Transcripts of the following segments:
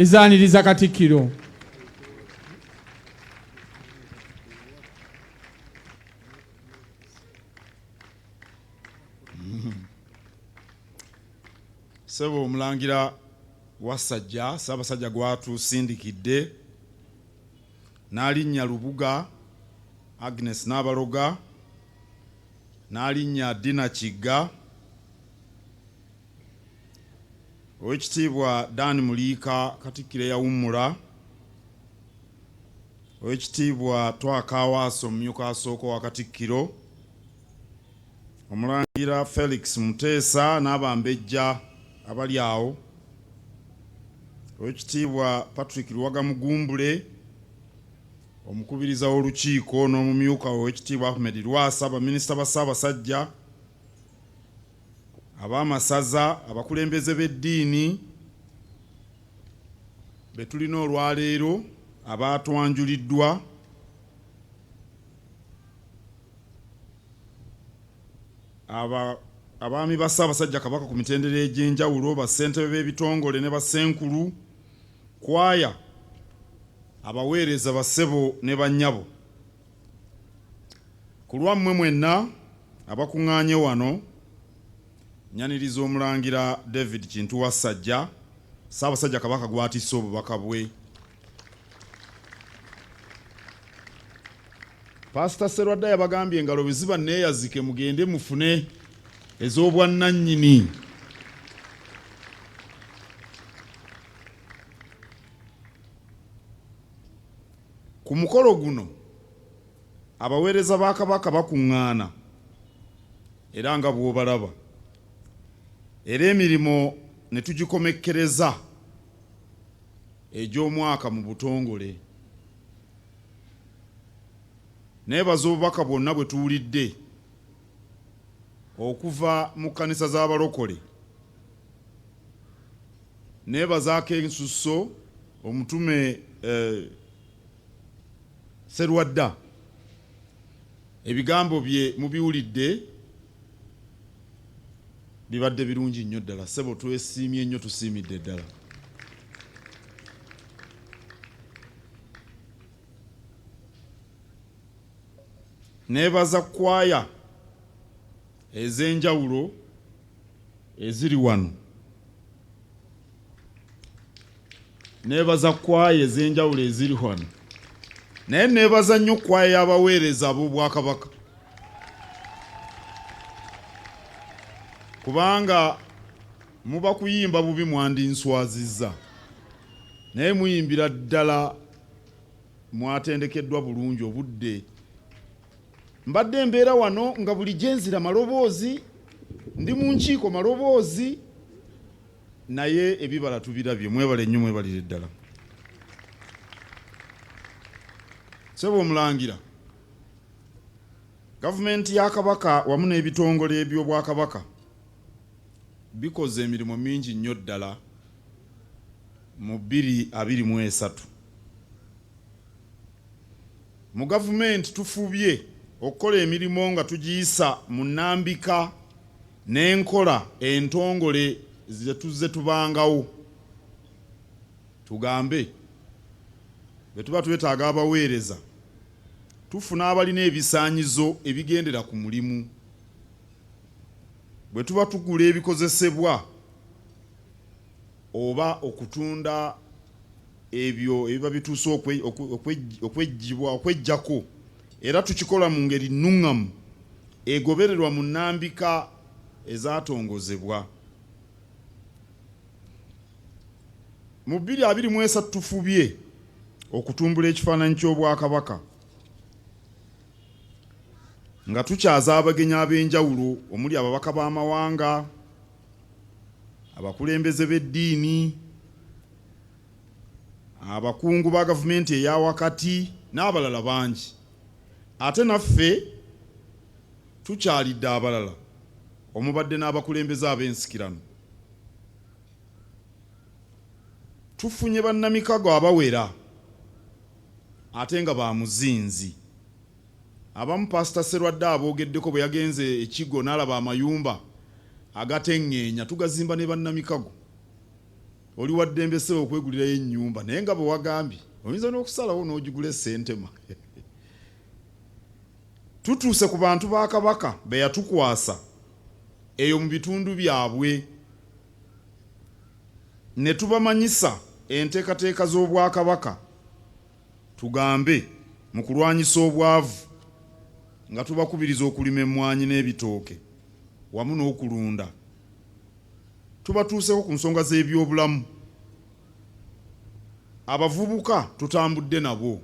ezaaniriza Katikkiro. Sebo Omulangira Wasajja Ssaabasajja gwatusindikidde n'alinnya Lubuga Agnes Nabaloga n'alinnya Dina Kigga, Oweekitiibwa Dan Muliika Katikkiro eyawummula, Oweekitiibwa Twaka Awaaso omumyuka asooka wa Katikkiro, Omulangira Felix Muteesa n'abambejja abali awo, Oweekitiibwa Patrick Luwaga Mugumbule omukubiriza w'olukiiko n'omumyuka Oweekitiibwa Ahmed Lwasa, baminisita ba Ssaabasajja, ab'amasaza, abakulembeze b'eddiini be tulina olwaleero abaatwanjuliddwa, abaami ba Ssaabasajja Kabaka ku mitendera egy'enjawulo, bassentebe b'ebitongole ne bassenkulu, kwaya, abaweereza bassebo ne bannyabo. Ku lwammwe mwenna abakuŋŋaanye wano, nyaniriza Omulangira David Kintu Wasajja, Ssaabasajja Kabaka gw'atisse obubaka bwe. Pastor Sserwadda yabagambye engalo bwe ziba neeyazike mugende mufune ez'obwannannyini. Ku mukolo guno abaweereza ba Kabaka bakuŋŋaana era nga bw'obalaba, era emirimu ne tugikomekkereza egy'omwaka mu butongole. Neebaza obubaka bwonna bwe tuwulidde okuva mu kkanisa z'abalokole. Neebazaako ensusso omutume Sserwadda, ebigambo bye mubiwulidde bibadde birungi nnyo ddala. Ssebo twesiimye nnyo, tusiimidde ddala. Neebaza kwaya ez'enjawulo eziri wano. Neebaza kwaya ez'enjawulo eziri wano. Naye neebaza nnyo kwaya y'abaweereza ab'Obwakabaka, kubanga muba kuyimba bubi mwandinswazizza, naye muyimbira ddala mwatendekeddwa bulungi. Obudde mbadde mbeera wano nga buli gyenzira maloboozi, ndi mu nkiiko maloboozi, naye ebibala tubirabye. Mwebale nnyo, mwebalire ddala. Ssebo Omulangira, gavumenti ya Kabaka wamu n'ebitongole by'Obwakabaka bikoze emirimu mingi nnyo ddala mu 2023. Mu gavumenti tufubye okukola emirimu nga tugiyisa mu nnambika n'enkola entongole ze tuzze tubangawo. Tugambe bwe tuba twetaaga abaweereza, tufuna abalina ebisaanyizo ebigendera ku mulimu. Bwe tuba tugula ebikozesebwa oba okutunda ebyo ebiba bituuse okweggyako, era tukikola mu ngeri nnuŋŋamu egobererwa mu nnambika ezaatongozebwa. Mu 2023 tufubye okutumbula ekifaananyi ky'Obwakabaka nga tukyaza abagenyi ab'enjawulo omuli ababaka b'amawanga, abakulembeze b'eddiini, abakungu ba gavumenti eya wakati n'abalala bangi. Ate naffe tukyalidde abalala omubadde n'abakulembeze ab'ensikirano. Tufunye bannamikago abawera ate nga ba muzinzi. Abamu Pastor Sserwadda aboogeddeko bwe yagenze Ekigo n'alaba amayumba agateŋŋeenya, tugazimba ne bannamikago. oli waddembe sebo okwegulirayo ennyumba naye nga bwe wagambye oyinza n'okusalawo n'ogigula essentema. Tutuuse ku bantu ba Kabaka be yatukwasa eyo mu bitundu byabwe ne tubamanyisa enteekateeka z'Obwakabaka tugambe mu kulwanyisa obwavu nga tubakubiriza okulima emmwanyi n'ebitooke wamu n'okulunda. Tubatuuseho ku nsonga z'ebyobulamu. Abavubuka tutambudde nabo.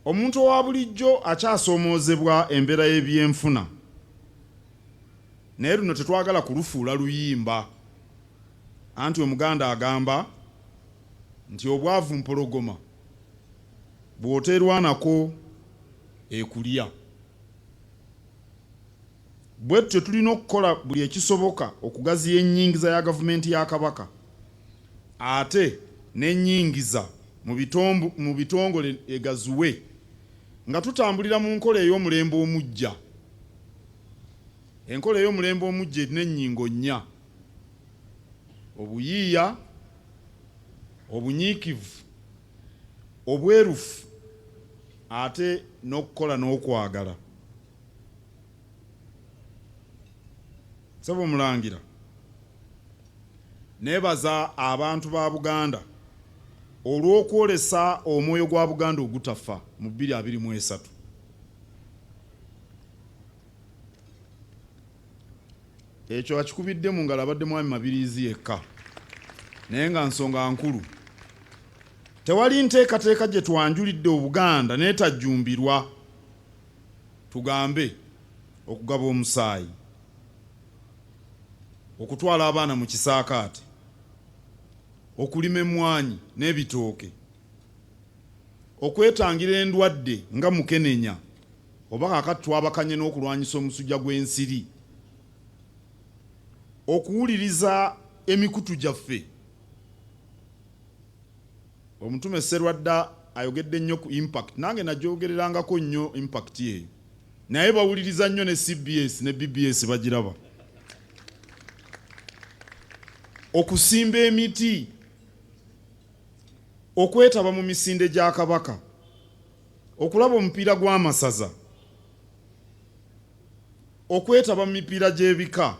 Omuntu owa bulijjo akyasoomoozebwa embeera y'ebyenfuna naye luno tetwagala kulufuula luyimba anti Omuganda agamba nti obwavu mpologoma bw'oteerwanako ekulya. Bwe tutyo tulina okukola buli ekisoboka okugaziya ennyingiza ya gavumenti ya Kabaka ate n'ennyingiza mu bitongole egazuwe nga tutambulira mu nkola ey'omulembe omujja. Enkola ey'omulembe omujja erina ennyingo nnya: obuyiiya, obunyiikivu, obwerufu ate n'okukola n'okwagala. Ssebo Omulangira, neebaza abantu ba Buganda olw'okwolesa omwoyo gwa Buganda ogutafa mu 2023. Ekyo akikubidde mu ngalo abadde Mwami Mabirizi yekka naye nga nsonga nkulu. Tewali nteekateeka gye twanjulidde Obuganda n'etajjumbirwa. Tugambe okugaba omusaayi, okutwala abaana mu kisaakaate, okulima emmwanyi n'ebitooke, okwetangira endwadde nga mukenenya oba kaakati twabakanye n'okulwanyisa omusujja gw'ensiri, okuwuliriza emikutu gyaffe. Omutume Sserwadda ayogedde nnyo ku impact, nange nagyogererangako nnyo impact yeyo, naye bawuliriza nnyo ne CBS ne BBS bagiraba. Okusimba emiti, okwetaba mu misinde gya Kabaka, okulaba omupiira gw'amasaza, okwetaba mu mipiira gy'ebika,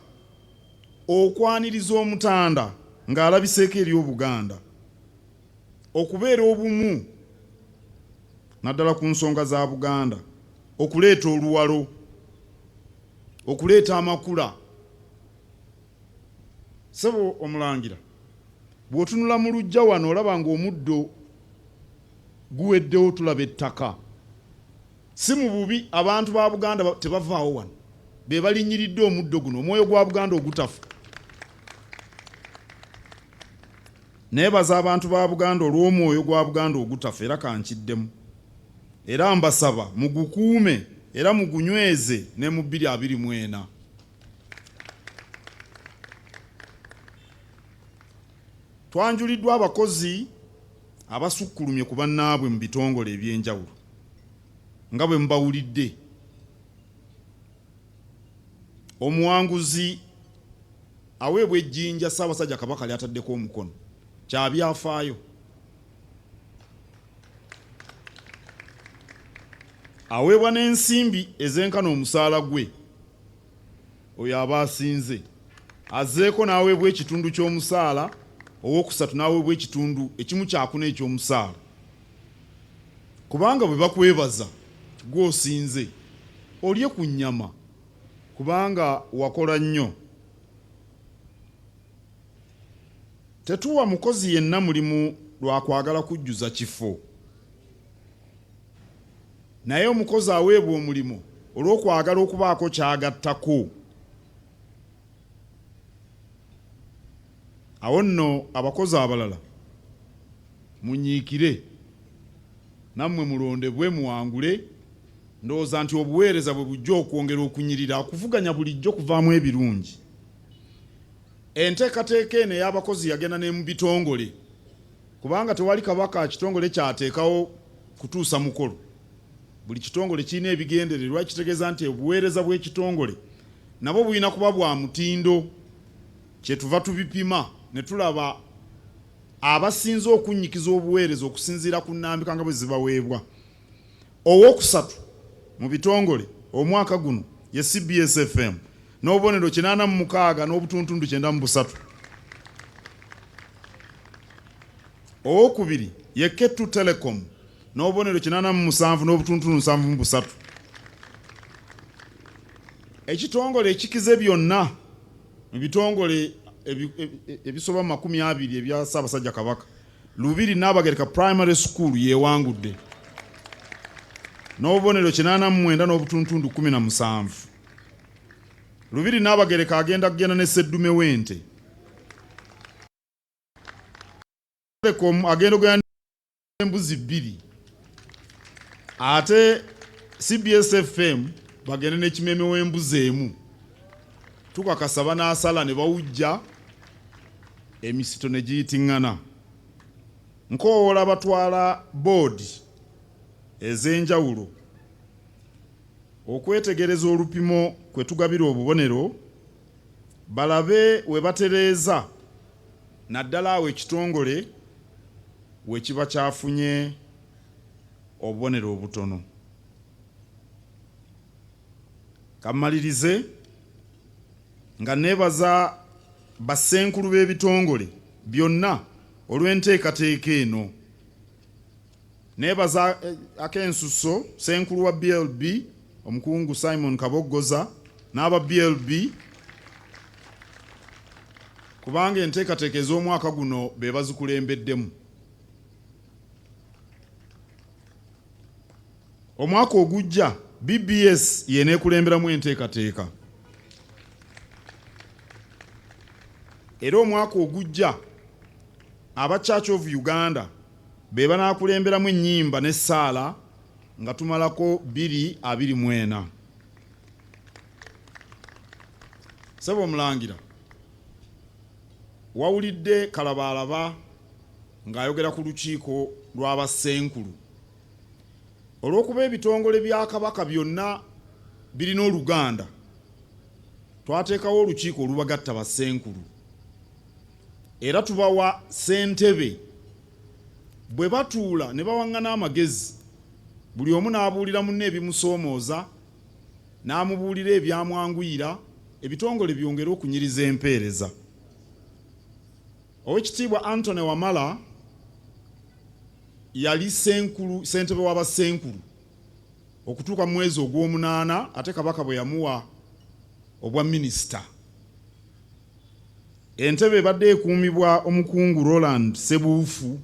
okwaniriza omutanda ng'alabiseeko eri Obuganda, okubeera obumu naddala ku nsonga za Buganda, okuleeta oluwalo, okuleeta amakula. Ssebo Omulangira, bw'otunula mu luggya wano olaba ng'omuddo guweddewo, tulaba ettaka. Si mu bubi abantu ba Buganda tebavaawo wano, be balinnyiridde omuddo guno, omwoyo gwa Buganda ogutafa. Neebaza abantu ba Buganda olw'omwoyo gwa Buganda ogutafa era kankiddemu. Era mbasaba mugukuume era mugunyweze ne mu 2024. Twanjuliddwa abakozi abasukkulumye ku bannaabwe mu bitongole eby'enjawulo nga bwe mbawulidde. Omuwanguzi aweebwa ejjinja Ssaabasajja Kabaka lyataddeko omukono, kyabyafaayo. Aweebwa n'ensimbi ezenkana omusaala gwe, oyo aba asinze. Azeeko n'aweebwa ekitundu ky'omusaala, ow'okusatu n'aweebwa ekitundu ekimu kyakuna eky'omusaala. Kubanga bwe bakwebaza gw'osinze olye ku nnyama, kubanga wakola nnyo. Tetuwa mukozi yenna mulimu lwa kwagala kujjuza kifo, naye omukozi aweebwa omulimu olw'okwagala okubaako kyagattako. Awo nno abakozi abalala munyiikire, nammwe mulondebwe muwangule. Ndowooza nti obuweereza bwe bujja okwongera okunyirira, okuvuganya bulijjo kuvaamu ebirungi. Enteekateeka eno ey'abakozi yagenda ne mu bitongole, kubanga tewali Kabaka kitongole kyateekawo kutuusa mukolo. Buli kitongole kirina ebigendererwa, ekitegeeza nti obuweereza bw'ekitongole nabwo bulina kuba bwa mutindo. kyetuva tubipima ne tulaba abasinze okunnyikiza obuweereza okusinziira ku nnambika nga bwe zibaweebwa. Owookusatu mu bitongole omwaka guno ye CBS FM n'obubonero 86 n'obutuntundu 93. Owokubiri ye Ketu Telecom n'obubonero 87 n'obutuntundu 73. Ekitongole ekikize byonna mu bitongole ebisoba 20 ebya Ssaabasajja Kabaka, Lubiri Nnabagereka Primary School yeewangudde n'obubonero 89 n'obutuntundu 17. Lubiri Nnabagereka agenda ne Sseddume w'ente. Telecom agenda kugenda embuzi 2. Ate CBS FM bagenda n'ekimeme w'embuzi emu. Tukakasa banaasala ne bawujja emisito ne giyitiŋŋana. Nkoowola batwala boodi ez'enjawulo okwetegereza olupimo kwe tugabira obubonero, balabe we batereeza naddala awo ekitongole we kiba kyafunye obubonero obutono. Kammalirize nga neebaza bassenkulu b'ebitongole byonna olw'enteekateeka eno. Neebaza ak'ensusso ssenkulu wa BLB omukungu Simon Kaboggoza n'aba BLB kubanga enteekateeka ez'omwaka guno be bazikulembeddemu. Omwaka ogujja BBS yeneekulemberamu enteekateeka. Era omwaka ogujja aba Church of Uganda be banaakulemberamu ennyimba n'essaala nga tumalako 224. Ssebo Omulangira, wawulidde Kalabalaba ng'ayogera ku lukiiko lw'abassenkulu. Olw'okuba ebitongole bya Kabaka byonna birina Oluganda, twateekawo olukiiko olubagatta bassenkulu. Era tubawa ssentebe bwe batuula ne bawaŋŋana amagezi, buli omu n'abuulira munne ebimusoomooza, n'amubuulira ebyamwanguyira, ebitongole byongere okunyiriza empeereza. Oweekitiibwa Anthony Wamala yali ssentebe w'abassenkulu okutuuka mu mwezi ogw'omunaana, ate Kabaka bwe yamuwa obwa minisita. Entebe ebadde ekuumibwa omukungu Roland Sebuufu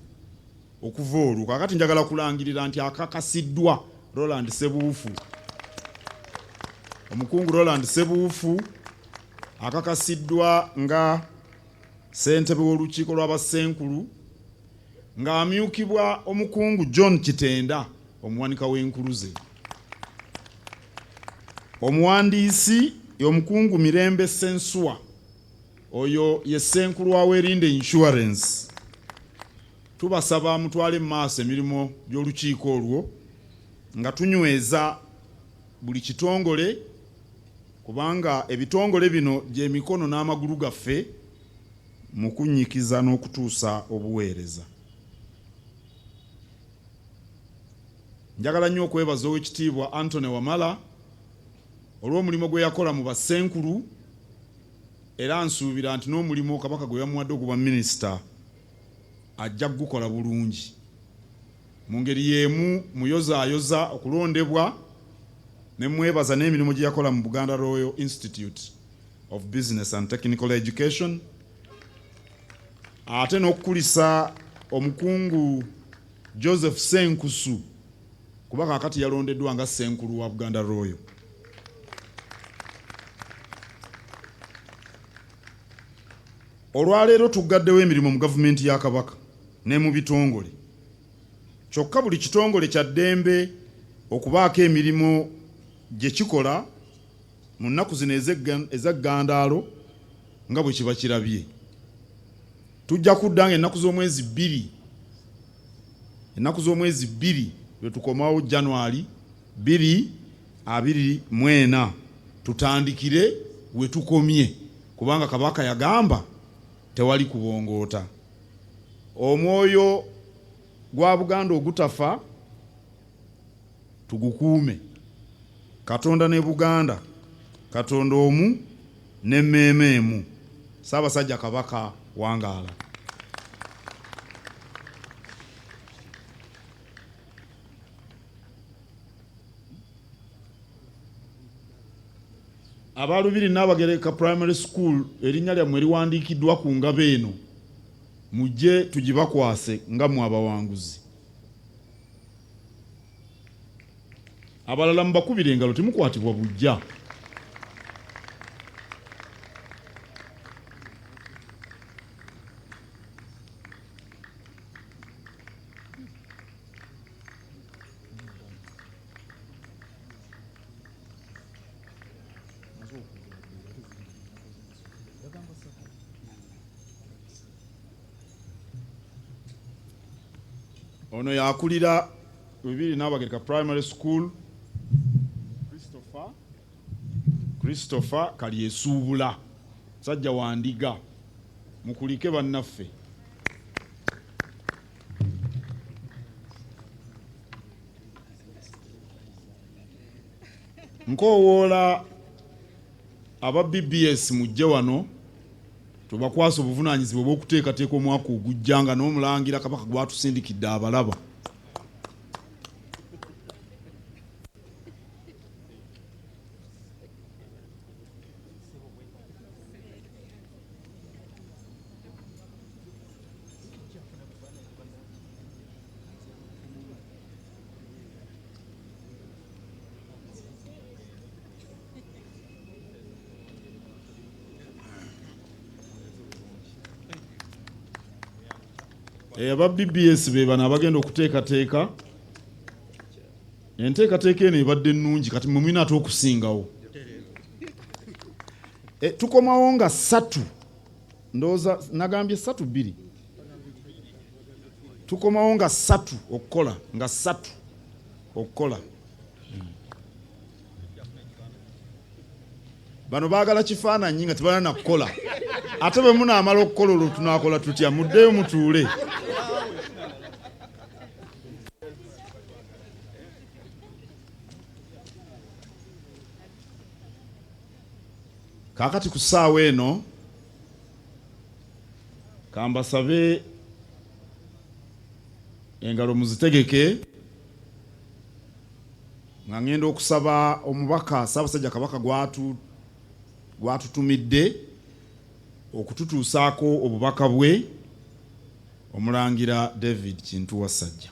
okuva olwo. Kakati njagala kulangirira nti akakasiddwa Roland Sebuufu. Omukungu Roland Sebuufu akakasiddwa nga ssentebe w'olukiiko lw'abassenkulu, ng'amyukibwa omukungu John Kitenda omuwanika w'enkuluze. Omuwandiisi y'omukungu Mirembe Sensua, oyo ye ssenkulu wa Werinde Insurance. Tubasaba mutwale maaso emirimu gy'olukiiko olwo nga tunyweza buli kitongole, kubanga ebitongole bino gy'emikono n'amagulu gaffe mu kunnyikiza n'okutuusa obuweereza. Njagala nnyo okwebaza Oweekitiibwa Anthony Wamala olw'omulimu gwe yakola mu bassenkulu, era nsuubira nti n'omulimu Kabaka gwe yamuwadde ogwa minisita ajja kugukola bulungi. Mu ngeri y'emu muyozaayoza okulondebwa ne mwebaza n'emirimu gye yakola mu Buganda Royal Institute of Business and Technical Education, ate n'okukulisa omukungu Joseph Senkusu kuba kaakati yalondeddwa nga ssenkulu wa Buganda Royal. Olwaleero tugaddewo emirimu mu gavumenti ya Kabaka ne mu bitongole. Kyokka buli kitongole kya ddembe okubaako emirimu gye kikola mu nnaku zino ez'eggandaalo nga bwe kiba kirabye. Tujja kudda nga ennaku z'omwezi bbiri lwe tukomawo January 2024 tutandikire we tukomye, kubanga kabaka yagamba tewali kubongoota. Omwoyo gwa Buganda ogutafa tugukuume. Katonda ne Buganda, Katonda omu n'emmeeme emu. Ssaabasajja Kabaka wangaala. Abalubiri Nnabagereka Primary School erinnya lyammwe liwandiikiddwa ku ngabo eno, mujje tugibakwase nga mwe abawanguzi. Abalala mubakubire engalo, temukwatibwa bujja. Ono yakulira Lubiri Nnabagereka Primary School, Christopher Kalyesuubula, musajja wa ndiga. Mukulike bannaffe. Nkowoola aba BBS mujje wano tubakwasa obuvunaanyizibwa bw'okuteekateeka omwaka ogujja nga n'omulangira Kabaka gwatusindikidde abalaba. Aba BBS be bano abagenda okuteekateeka. Enteekateeka eno ebadde nnungi, kati mwe mulina ate okusingawo. Tukomawo nga 3, ndowooza nagambye 3-2. Tukomawo nga 3 okukola, nga 3 okukola. Bano baagala kifaananyi nga tebalina na kukola. Ate bwe munaamala okukola olwo tunaakola tutya? Muddeyo mutuule. Kaakati ku ssaawa eno kambasabe engalo muzitegeke nga ngenda okusaba omubaka Ssaabasajja Kabaka gwatutumidde okututuusaako obubaka bwe, Omulangira David Kintu Wasajja.